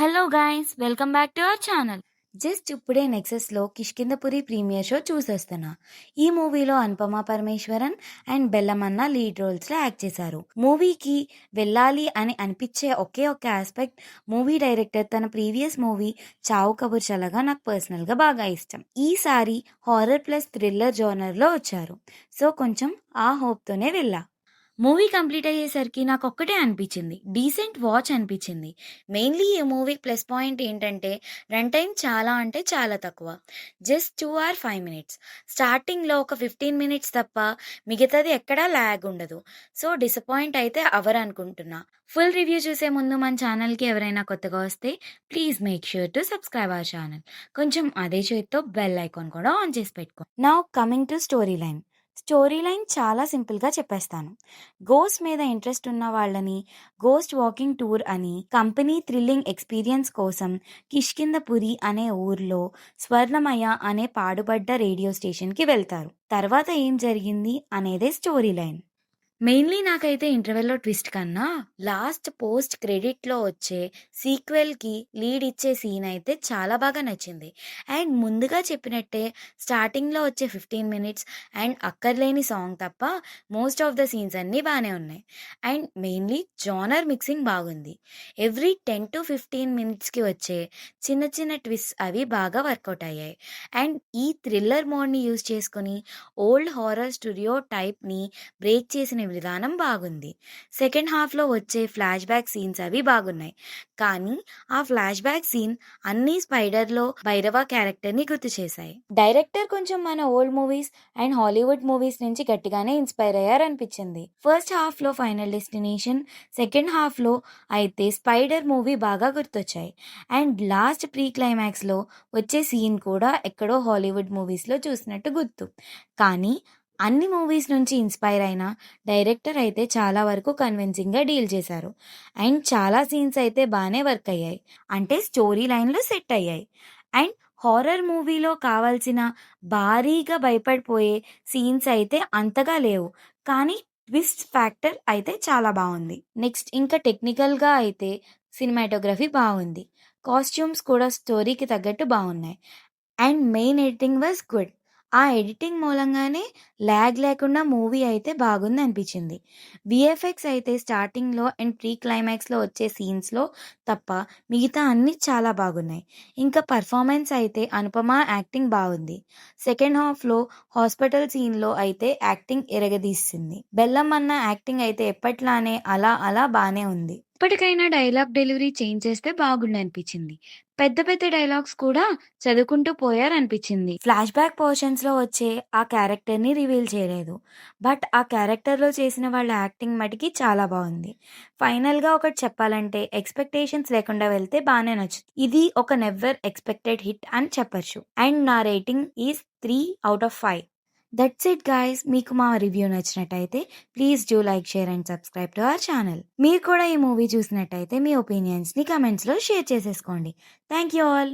Hello guys welcome back to our channel. Just ఇప్పుడే నెక్సెస్లో Kishkindhapuri premiere show చూసేస్తున్నా. ఈ మూవీలో అనుపమ పరమేశ్వరన్ అండ్ బెల్లమన్న లీడ్ రోల్స్లో యాక్ట్ చేశారు. మూవీకి వెళ్ళాలి అని అనిపించే ఒకే ఒక్క ఆస్పెక్ట్, మూవీ డైరెక్టర్ తన ప్రీవియస్ మూవీ చావు కబుర్ చల్లగా నాకు పర్సనల్గా బాగా ఇష్టం. ఈసారి హారర్ ప్లస్ థ్రిల్లర్ జోనర్లో వచ్చారు. సో కొంచెం ఆ హోప్తోనే వెళ్ళా. మూవీ కంప్లీట్ అయ్యేసరికి నాకొక్కటే అనిపించింది. డీసెంట్ వాచ్ అనిపించింది. మెయిన్‌లీ ఈ మూవీ ప్లస్ పాయింట్ ఏంటంటే, రన్ టైమ్ చాలా అంటే చాలా తక్కువ. Just 2 or 5 minutes. స్టార్టింగ్‌లో ఒక 15 మినిట్స్ తప్ప మిగతాది ఎక్కడా ల్యాగ్ ఉండదు. సో, డిసప్పాయింట్ అయితే అవ్వరనుకుంటున్నా. ఫుల్ రివ్యూ చూసే ముందు మన ఛానల్‌కి ఎవరైనా కొత్తగా వస్తే please make sure to subscribe our channel. కొంచెం అదే చేత్తో బెల్ ఐకాన్ కూడా ఆన్ చేసి పెట్టుకో. Now coming to story line. Story line చాలా సింపుల్‌గా చెప్పేస్తాను. గోస్ట్ మీద ఇంట్రెస్ట్ ఉన్న వాళ్ళని గోస్ట్ వాకింగ్ టూర్ అని కంపెనీ థ్రిల్లింగ్ ఎక్స్పీరియన్స్ కోసం కిష్కిందపురి అనే ఊర్లో స్వర్ణమయ అనే పాడుబడ్డ రేడియో స్టేషన్‌కి వెళ్తారు. తర్వాత ఏం జరిగింది అనేదే స్టోరీ లైన్. మెయిన్‌లీ నాకైతే ఇంటర్వెల్‌లో ట్విస్ట్ కన్నా, లాస్ట్ పోస్ట్ క్రెడిట్‌లో వచ్చే సీక్వెల్‌కి లీడ్ ఇచ్చే సీన్ అయితే చాలా బాగా నచ్చింది. అండ్ ముందుగా చెప్పినట్టే స్టార్టింగ్‌లో వచ్చే 15 మినిట్స్ అండ్ అక్కర్లేని సాంగ్ తప్ప మోస్ట్ ఆఫ్ ద సీన్స్ అన్నీ బానే ఉన్నాయి. అండ్ మెయిన్‌లీ జానర్ మిక్సింగ్ బాగుంది. ఎవ్రీ 10-15 మినిట్స్‌కి వచ్చే చిన్న చిన్న ట్విస్ట్స్ అవి బాగా వర్కౌట్ అయ్యాయి. అండ్ ఈ థ్రిల్లర్ మోడ్‌ని యూజ్ చేసుకొని ఓల్డ్ హారర్ స్టూడియో టైప్‌ని బ్రేక్ చేసిన విధానం బాగుంది. సెకండ్ హాఫ్‌లో వచ్చే ఫ్లాష్ బ్యాక్ సీన్స్ అవి బాగున్నాయి. కానీ ఆ ఫ్లాష్ బ్యాక్ సీన్ అన్ని స్పైడర్‌లో భైరవ క్యారెక్టర్‌ని గుర్తు చేశాయి. డైరెక్టర్ కొంచెం మన old movies and Hollywood movies నుంచి గట్టిగానే ఇన్స్పైర్ అయ్యారనిపించింది. ఫస్ట్ హాఫ్‌లో ఫైనల్ డెస్టినేషన్, సెకండ్ హాఫ్‌లో అయితే స్పైడర్ మూవీ బాగా గుర్తొచ్చాయి. అండ్ లాస్ట్ ప్రీ క్లైమాక్స్‌లో వచ్చే సీన్ కూడా ఎక్కడో హాలీవుడ్ మూవీస్‌లో చూసినట్టు గుర్తు. కానీ అన్ని మూవీస్ నుంచి ఇన్స్పైర్ అయిన డైరెక్టర్ అయితే చాలా వరకు కన్విన్సింగ్‌గా డీల్ చేశారు. అండ్ చాలా సీన్స్ అయితే బానే వర్క్ అయ్యాయి. అంటే స్టోరీ లైన్‌లో సెట్ అయ్యాయి. అండ్ హారర్ మూవీలో కావాల్సిన భారీగా భయపడిపోయే సీన్స్ అయితే అంతగా లేవు. కానీ ట్విస్ట్ ఫ్యాక్టర్ అయితే చాలా బావుంది. నెక్స్ట్ ఇంకా టెక్నికల్‌గా అయితే సినిమాటోగ్రఫీ బావుంది. కాస్ట్యూమ్స్ కూడా స్టోరీకి తగ్గట్టు బావున్నాయి. And main editing was good. ఆ ఎడిటింగ్ మూలంగానే ల్యాగ్ లేకుండా మూవీ అయితే బాగుందనిపించింది. వీఎఫ్ఎక్స్ అయితే స్టార్టింగ్‌లో అండ్ ప్రీ క్లైమాక్స్‌లో వచ్చే సీన్స్‌లో తప్ప మిగతా అన్నీ చాలా బాగున్నాయి. ఇంకా పెర్ఫార్మెన్స్ అయితే అనుపమ యాక్టింగ్ బాగుంది. సెకండ్ హాఫ్‌లో హాస్పిటల్ సీన్‌లో అయితే యాక్టింగ్ ఇరగదీసింది. బెల్లం అన్న యాక్టింగ్ అయితే ఎప్పట్లానే అలా అలా బానే ఉంది. ఇప్పటికైనా డైలాగ్ డెలివరీ చేంజ్ చేస్తే బాగుండనిపించింది. పెద్ద పెద్ద డైలాగ్స్ కూడా చదువుకుంటూ పోయారనిపించింది. ఫ్లాష్ బ్యాక్ పోర్షన్స్‌లో వచ్చే ఆ క్యారెక్టర్‌ని రివీల్ చేయలేదు. బట్ ఆ క్యారెక్టర్‌లో చేసిన వాళ్ళ యాక్టింగ్ మటికి చాలా బావుంది. ఫైనల్‌గా ఒకటి చెప్పాలంటే ఎక్స్‌పెక్టేషన్స్ లేకుండా వెళ్తే బానే నచ్చుతుంది. ఇది ఒక నెవర్ ఎక్స్‌పెక్టెడ్ హిట్ అని చెప్పొచ్చు. అండ్ నా rating is 3/5. That's it guys. మీకు మా రివ్యూ నచ్చినట్టయితే please do like, share and subscribe to our channel. మీరు కూడా ఈ మూవీ చూసినట్టయితే మీ ఒపీనియన్స్‌ని కామెంట్స్‌లో షేర్ చేసేసుకోండి. Thank you all.